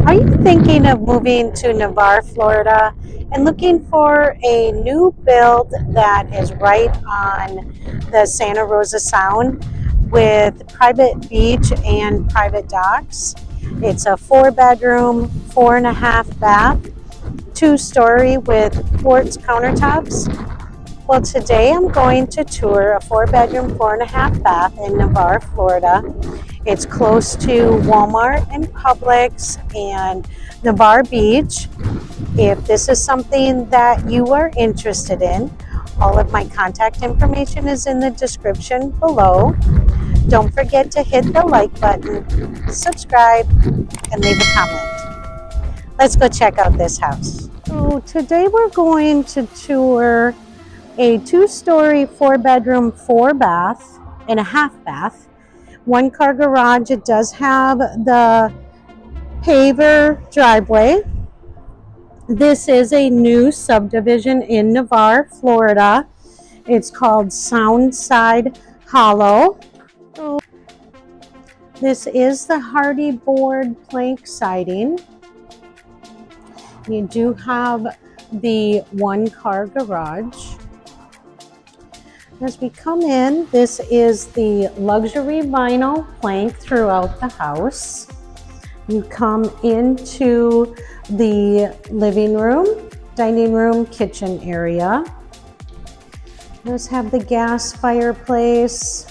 Are you thinking of moving to Navarre, Florida and looking for a new build that is right on the Santa Rosa Sound with private beach and private docks? It's a 4-bedroom, 4.5 bath, 2-story with quartz countertops. Well, today I'm going to tour a 4-bedroom, 4.5 bath in Navarre, Florida. It's close to Walmart and Publix and Navarre Beach. If this is something that you are interested in, all of my contact information is in the description below. Don't forget to hit the like button, subscribe, and leave a comment. Let's go check out this house. So today we're going to tour a 2-story, 4-bedroom, 4.5 bath, 1-car garage. It does have the paver driveway. This is a new subdivision in Navarre, Florida. It's called Soundside Hollow. This is the Hardie Board plank siding. You do have the 1-car garage. As we come in, this is the luxury vinyl plank throughout the house. You come into the living room, dining room, kitchen area. Let's have the gas fireplace.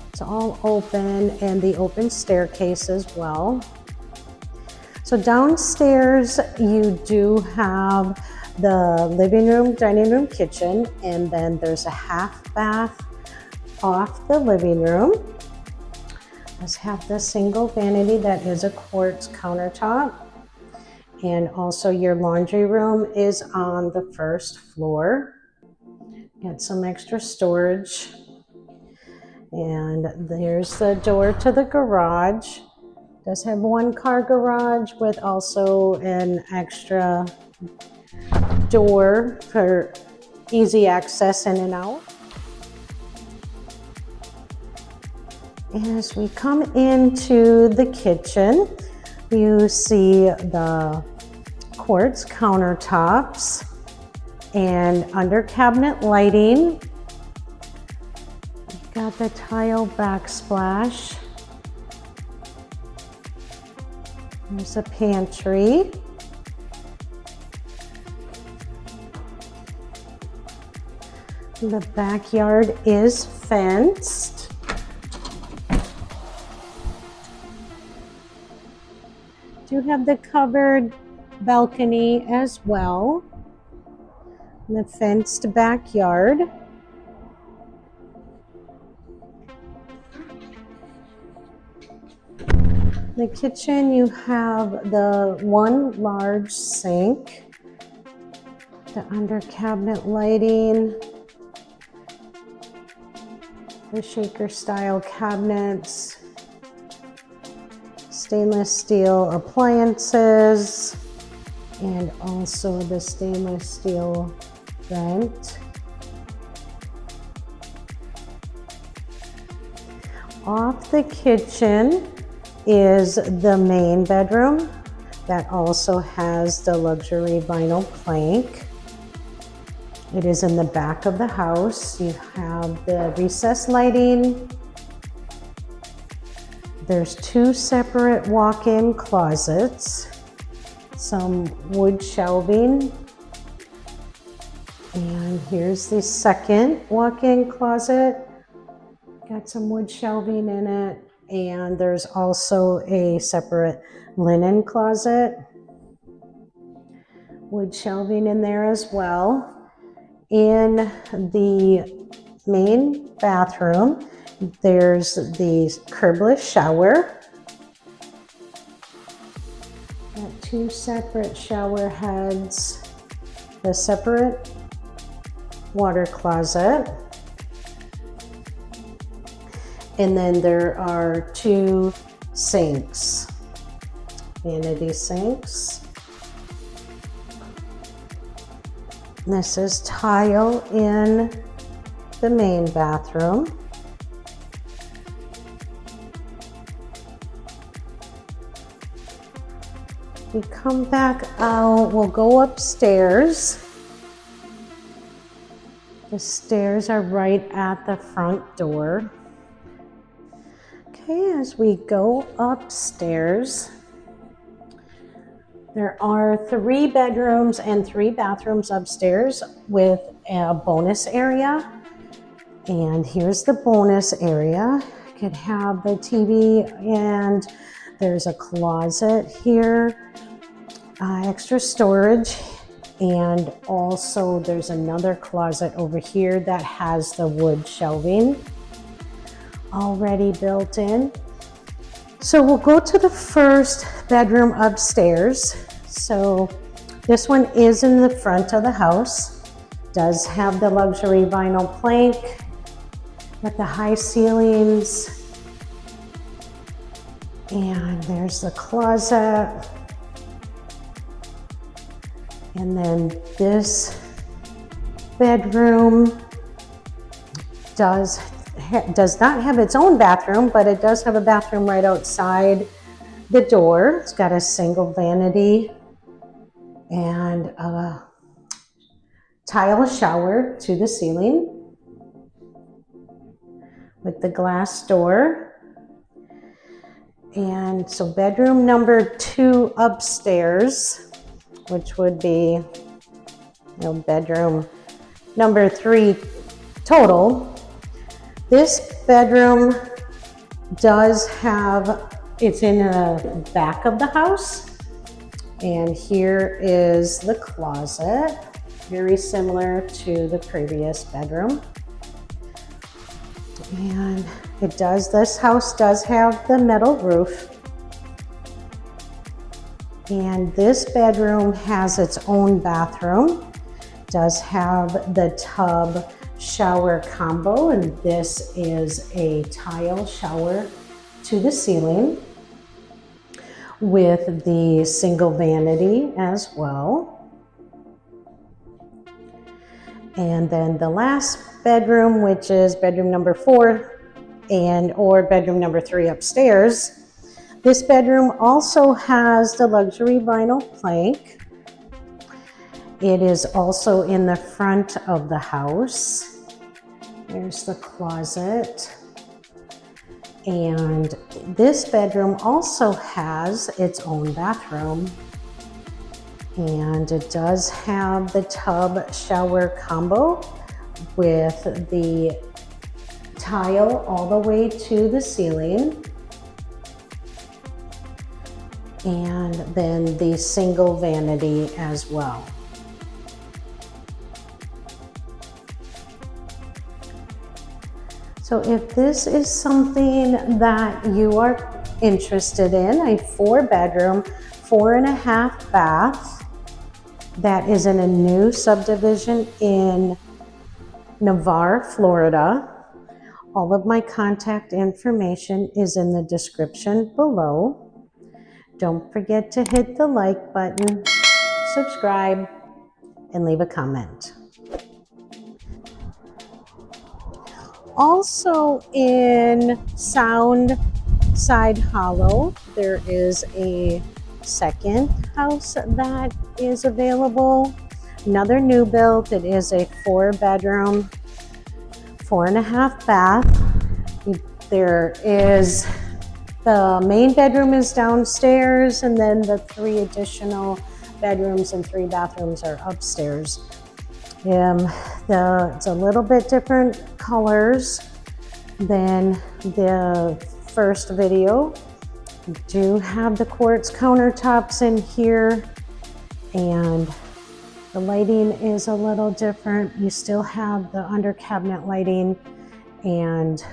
It's all open, and the open staircase as well. So downstairs you do have the living room, dining room, kitchen, and then there's a 1/2 bath off the living room. Let's have the single vanity that is a quartz countertop. And also your laundry room is on the first floor. Got some extra storage. And there's the door to the garage. Does have 1-car garage with also an extra door for easy access in and out. As we come into the kitchen, you see the quartz countertops and under cabinet lighting. You've got the tile backsplash. There's a pantry. The backyard is fenced. Do have the covered balcony as well. The fenced backyard. In the kitchen, you have the 1 large sink, the under cabinet lighting, the shaker style cabinets, stainless steel appliances, and also the stainless steel vent. Off the kitchen is the main bedroom that also has the luxury vinyl plank. It is in the back of the house. You have the recessed lighting. There's 2 separate walk-in closets, some wood shelving, and here's the second walk-in closet. Got some wood shelving in it, and there's also a separate linen closet. Wood shelving in there as well. In the main bathroom, there's the curbless shower. Got 2 separate shower heads, the separate water closet. And then there are 2 sinks, vanity sinks. This is tile in the main bathroom. We come back out, we'll go upstairs. The stairs are right at the front door. Okay, as we go upstairs, there are 3 bedrooms and 3 bathrooms upstairs with a bonus area. And here's the bonus area. You could have the TV, and there's a closet here, extra storage. And also there's another closet over here that has the wood shelving already built in. So we'll go to the first bedroom upstairs. So this one is in the front of the house. Does have the luxury vinyl plank, got the high ceilings, and there's the closet. And then this bedroom does not have its own bathroom, but it does have a bathroom right outside the door. It's got a single vanity and a tile shower to the ceiling with the glass door. And so bedroom number 2 upstairs, which would be, bedroom number 3 total. This bedroom does have, it's in the back of the house, and here is the closet, very similar to the previous bedroom. And this house does have the metal roof. And this bedroom has its own bathroom, does have the tub shower combo, and this is a tile shower to the ceiling with the single vanity as well. And then the last bedroom, which is bedroom number 4 or bedroom number 3 upstairs. This bedroom also has the luxury vinyl plank. It is also in the front of the house. There's the closet. And this bedroom also has its own bathroom. And it does have the tub shower combo with the tile all the way to the ceiling. And then the single vanity as well. So if this is something that you are interested in, a 4-bedroom, 4.5 bath that is in a new subdivision in Navarre, Florida, all of my contact information is in the description below. Don't forget to hit the like button, subscribe, and leave a comment. Also in Sound Side Hollow, there is a second house that is available. Another new build. It is a 4-bedroom, 4.5 bath. There is the main bedroom is downstairs, and then the 3 additional bedrooms and 3 bathrooms are upstairs. It's a little bit different colors than the first video. We do have the quartz countertops in here, and the lighting is a little different. You still have the under cabinet lighting and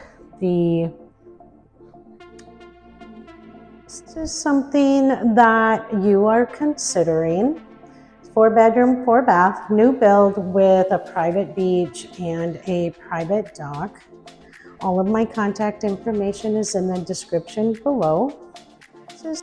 this is something that you are considering. 4-bedroom, 4-bath, new build with a private beach and a private dock. All of my contact information is in the description below. This is